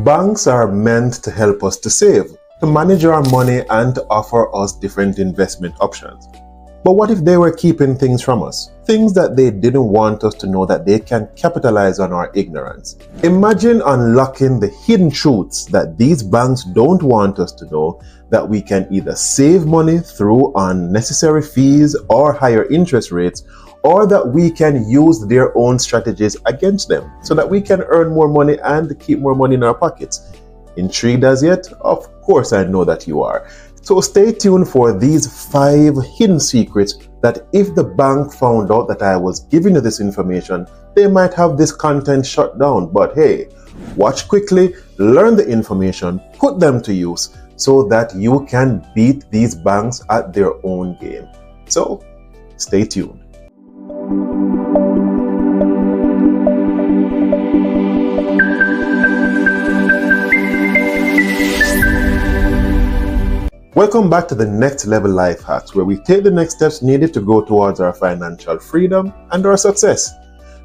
Banks are meant to help us to save, to manage our money, and to offer us different investment options. But what if they were keeping things from us? Things that they didn't want us to know, that they can capitalize on our ignorance. Imagine unlocking the hidden truths that these banks don't want us to know, that we can either save money through unnecessary fees or higher interest rates, or that we can use their own strategies against them so that we can earn more money and keep more money in our pockets. Intrigued as yet? Of course I know that you are. So stay tuned for these 5 hidden secrets that if the bank found out that I was giving you this information, they might have this content shut down. But hey, watch quickly, learn the information, put them to use so that you can beat these banks at their own game. So stay tuned. Welcome back to the Next Level Life Hacks, where we take the next steps needed to go towards our financial freedom and our success.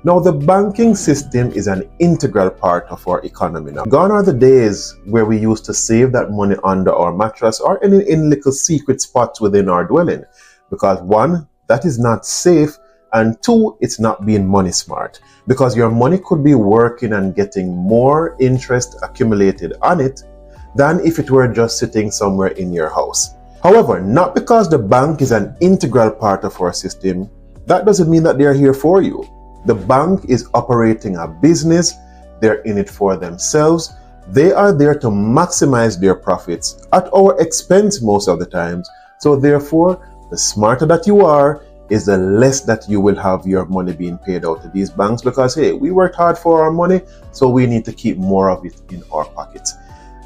Now, the banking system is an integral part of our economy now. Gone are the days where we used to save that money under our mattress or in little secret spots within our dwelling. Because 1, that is not safe, and 2, it's not being money smart. Because your money could be working and getting more interest accumulated on it than if it were just sitting somewhere in your house. However, not because the bank is an integral part of our system, that doesn't mean that they are here for you. The bank is operating a business, they're in it for themselves, they are there to maximize their profits at our expense most of the times. So therefore, the smarter that you are, is the less that you will have your money being paid out to these banks, because hey, we worked hard for our money, so we need to keep more of it in our pockets.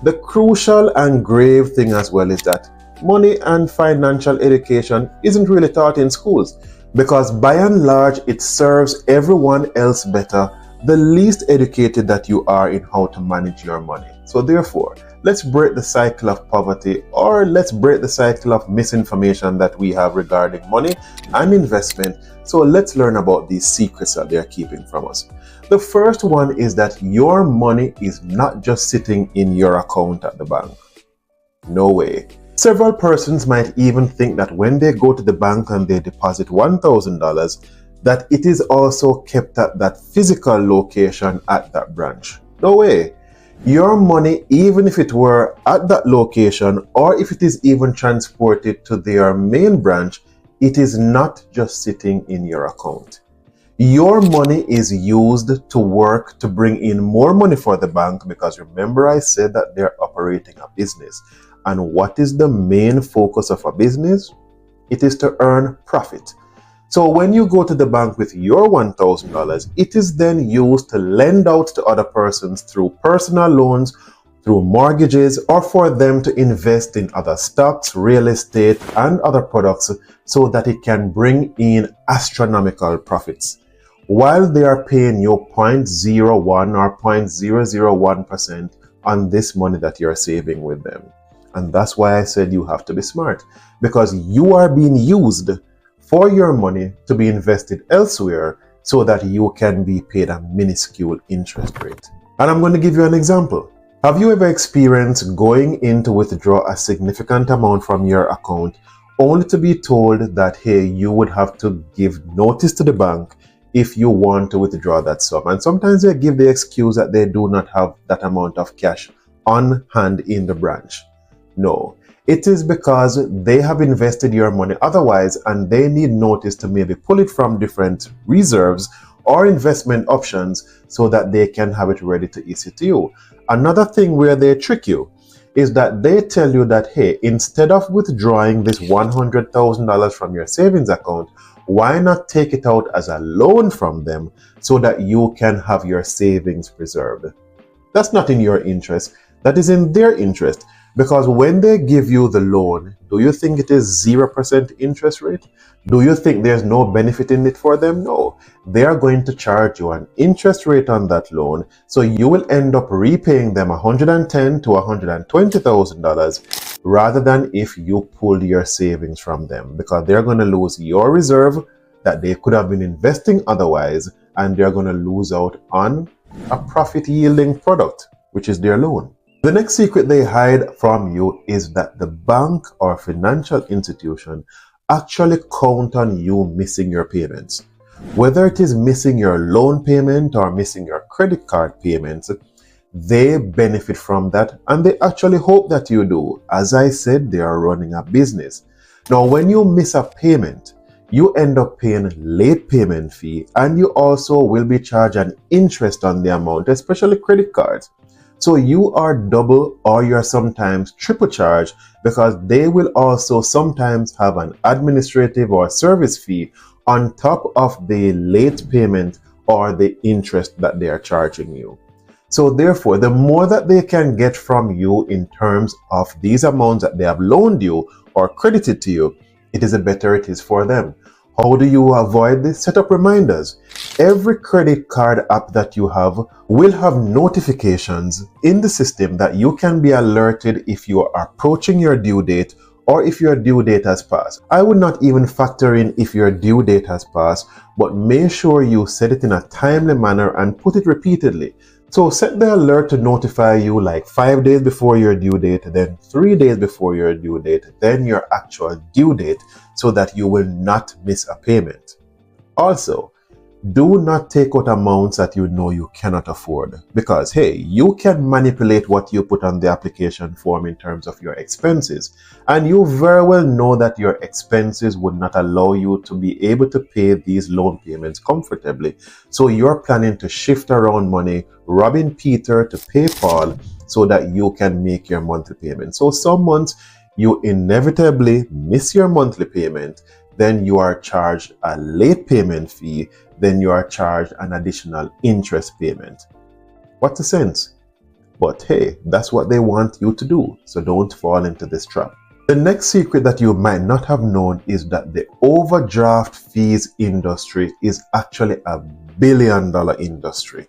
The crucial and grave thing as well is that money and financial education isn't really taught in schools, because by and large it serves everyone else better the least educated that you are in how to manage your money. So therefore, let's break the cycle of poverty, or let's break the cycle of misinformation that we have regarding money and investment. So let's learn about these secrets that they're keeping from us. The first one is that your money is not just sitting in your account at the bank. No way. Several persons might even think that when they go to the bank and they deposit $1,000, that it is also kept at that physical location at that branch. No way. Your money, even if it were at that location, or if it is even transported to their main branch, it is not just sitting in your account. Your money is used to work to bring in more money for the bank, because remember I said that they're operating a business. And what is the main focus of a business? It is to earn profit. So when you go to the bank with your $1,000, it is then used to lend out to other persons through personal loans, through mortgages, or for them to invest in other stocks, real estate, and other products so that it can bring in astronomical profits, while they are paying you 0.01 or 0.001% on this money that you're saving with them. And that's why I said you have to be smart, because you are being used for your money to be invested elsewhere so that you can be paid a minuscule interest rate. And I'm going to give you an example. Have you ever experienced going in to withdraw a significant amount from your account only to be told that, hey, you would have to give notice to the bank if you want to withdraw that sum? And sometimes they give the excuse that they do not have that amount of cash on hand in the branch. No, it is because they have invested your money otherwise, and they need notice to maybe pull it from different reserves or investment options so that they can have it ready to issue to you. Another thing where they trick you is that they tell you that, hey, instead of withdrawing this $100,000 from your savings account, why not take it out as a loan from them so that you can have your savings preserved? That's not in your interest. That is in their interest. Because when they give you the loan, do you think it is 0% interest rate? Do you think there's no benefit in it for them? No. They are going to charge you an interest rate on that loan, so you will end up repaying them $110,000 to $120,000 rather than if you pulled your savings from them, because they're going to lose your reserve that they could have been investing otherwise, and they're going to lose out on a profit yielding product, which is their loan. The next secret they hide from you is that the bank or financial institution actually count on you missing your payments. Whether it is missing your loan payment or missing your credit card payments, they benefit from that and they actually hope that you do. As I said, they are running a business. Now, when you miss a payment, you end up paying late payment fee and you also will be charged an interest on the amount, especially credit cards. So you are double or you're sometimes triple charged because they will also sometimes have an administrative or service fee on top of the late payment or the interest that they are charging you. So therefore, the more that they can get from you in terms of these amounts that they have loaned you or credited to you, it is the better it is for them. How do you avoid this? Set up reminders. Every credit card app that you have will have notifications in the system that you can be alerted if you are approaching your due date or if your due date has passed. I would not even factor in if your due date has passed, but make sure you set it in a timely manner and put it repeatedly. So set the alert to notify you like 5 days before your due date, then 3 days before your due date, then your actual due date, so that you will not miss a payment. Also, do not take out amounts that you know you cannot afford, because hey, you can manipulate what you put on the application form in terms of your expenses, and you very well know that your expenses would not allow you to be able to pay these loan payments comfortably. So you're planning to shift around money, robbing Peter to pay Paul, so that you can make your monthly payment. So some months you inevitably miss your monthly payment, then you are charged a late payment fee, then you are charged an additional interest payment. What a sense. But hey, that's what they want you to do, so don't fall into this trap. The next secret that you might not have known is that the overdraft fees industry is actually a billion-dollar industry.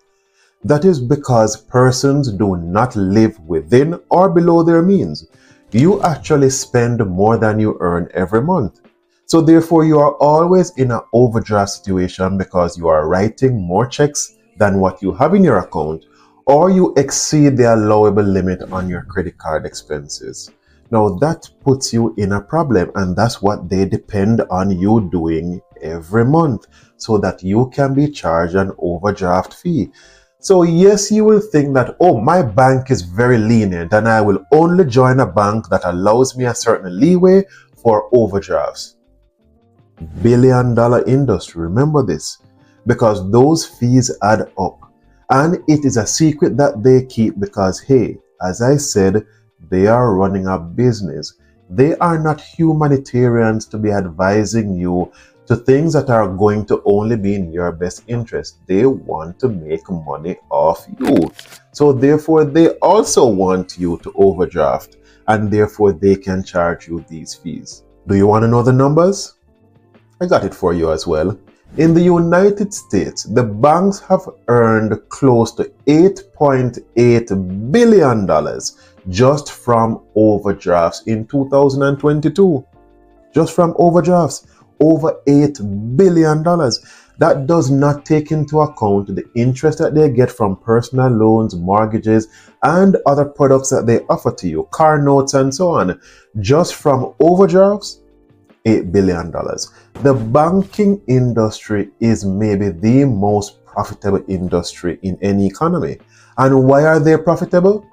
That is because persons do not live within or below their means. You actually spend more than you earn every month. So therefore, you are always in an overdraft situation because you are writing more checks than what you have in your account, or you exceed the allowable limit on your credit card expenses. Now that puts you in a problem, and that's what they depend on you doing every month so that you can be charged an overdraft fee. So yes, you will think that, oh, my bank is very lenient and I will only join a bank that allows me a certain leeway for overdrafts. Billion-dollar industry, remember this, because those fees add up, and it is a secret that they keep because hey, as I said, they are running a business. They are not humanitarians to be advising you to things that are going to only be in your best interest. They want to make money off you, so therefore they also want you to overdraft, and therefore they can charge you these fees. Do you want to know the numbers? I got it for you as well. In the United States, the banks have earned close to $8.8 billion just from overdrafts in 2022. Just from overdrafts, over $8 billion. That does not take into account the interest that they get from personal loans, mortgages, and other products that they offer to you, car notes and so on. Just from overdrafts, $8 billion. The banking industry is maybe the most profitable industry in any economy. And why are they profitable?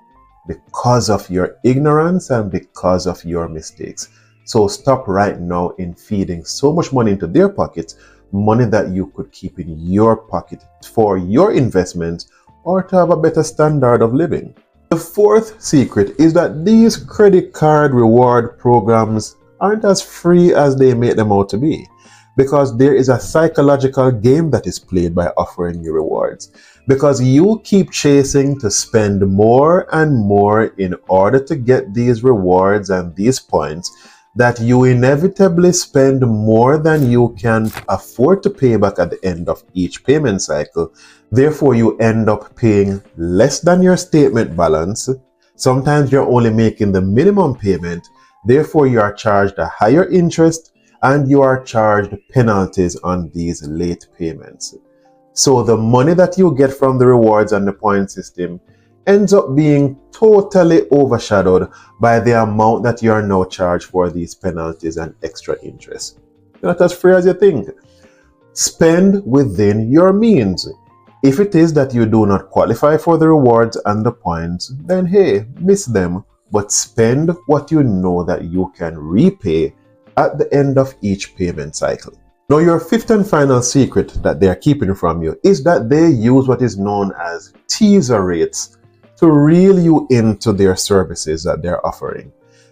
Because of your ignorance and because of your mistakes. So stop right now in feeding so much money into their pockets, money that you could keep in your pocket for your investments or to have a better standard of living. The fourth secret is that these credit card reward programs aren't as free as they make them out to be, because there is a psychological game that is played by offering you rewards, because you keep chasing to spend more and more in order to get these rewards and these points, that you inevitably spend more than you can afford to pay back at the end of each payment cycle. Therefore, you end up paying less than your statement balance. Sometimes you're only making the minimum payment. Therefore, you are charged a higher interest and you are charged penalties on these late payments. So the money that you get from the rewards and the point system ends up being totally overshadowed by the amount that you are now charged for these penalties and extra interest. You're not as free as you think. Spend within your means. If it is that you do not qualify for the rewards and the points, then hey, miss them, but spend what you know that you can repay at the end of each payment cycle. Now, your fifth and final secret that they are keeping from you is that they use what is known as teaser rates to reel you into their services that they're offering.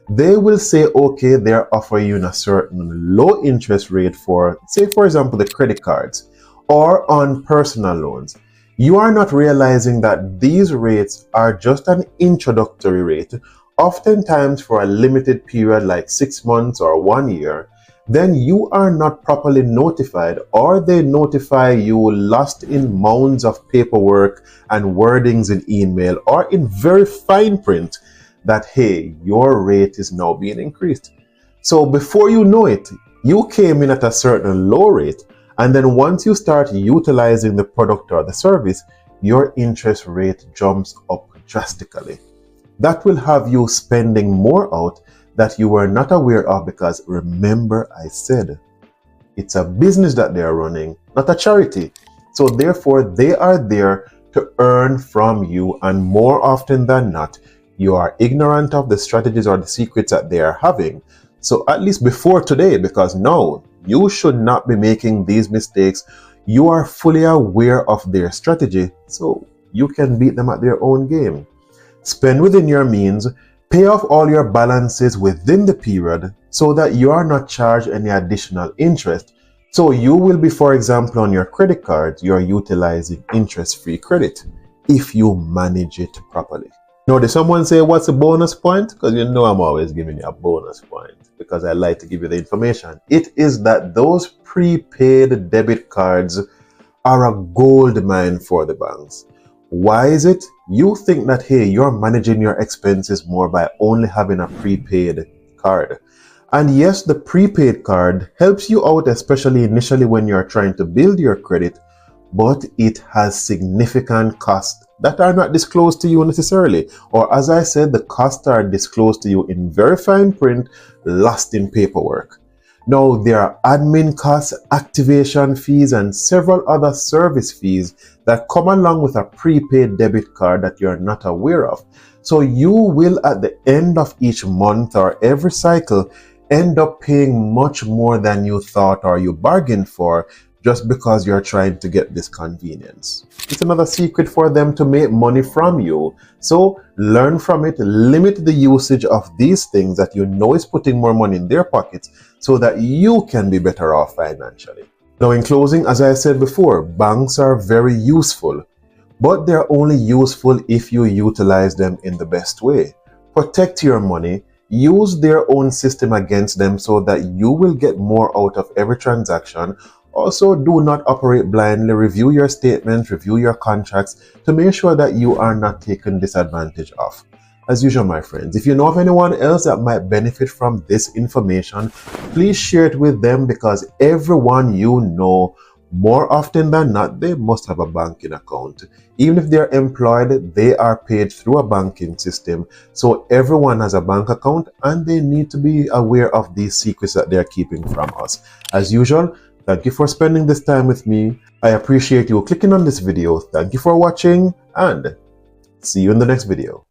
They will say, okay, they're offering you a certain low interest rate for, say, for example, the credit cards or on personal loans. You are not realizing that these rates are just an introductory rate, oftentimes for a limited period like 6 months or 1 year. Then you are not properly notified, or they notify you lost in mounds of paperwork and wordings in email or in very fine print that, hey, your rate is now being increased. So before you know it, you came in at a certain low rate, and then once you start utilizing the product or the service, your interest rate jumps up drastically. That will have you spending more out that you were not aware of, because remember I said it's a business that they are running, not a charity. So therefore they are there to earn from you, and more often than not you are ignorant of the strategies or the secrets that they are having. So at least before today, because now you should not be making these mistakes, you are fully aware of their strategy, so you can beat them at their own game. Spend within your means. Pay off all your balances within the period so that you are not charged any additional interest. So you will be, for example, on your credit cards, you are utilizing interest-free credit if you manage it properly. Now, did someone say, what's a bonus point? Because you know I'm always giving you a bonus point because I like to give you the information. It is that those prepaid debit cards are a gold mine for the banks. Why is it? You think that, hey, you're managing your expenses more by only having a prepaid card. And yes, the prepaid card helps you out, especially initially when you're trying to build your credit, but it has significant costs that are not disclosed to you necessarily. Or as I said, the costs are disclosed to you in very fine print, lost in paperwork. Now, there are admin costs, activation fees, and several other service fees that come along with a prepaid debit card that you're not aware of. So you will, at the end of each month or every cycle, end up paying much more than you thought or you bargained for, just because you're trying to get this convenience. It's another secret for them to make money from you. So learn from it, limit the usage of these things that you know is putting more money in their pockets so that you can be better off financially. Now, in closing, as I said before, banks are very useful, but they're only useful if you utilize them in the best way. Protect your money. Use their own system against them so that you will get more out of every transaction. Also, do not operate blindly. Review your statements, review your contracts to make sure that you are not taken disadvantage of. As usual, my friends, if you know of anyone else that might benefit from this information, please share it with them, because everyone you know, more often than not, they must have a banking account. Even if they're employed, they are paid through a banking system. So everyone has a bank account, and they need to be aware of these secrets that they're keeping from us. As usual, thank you for spending this time with me. I appreciate you clicking on this video. Thank you for watching, and see you in the next video.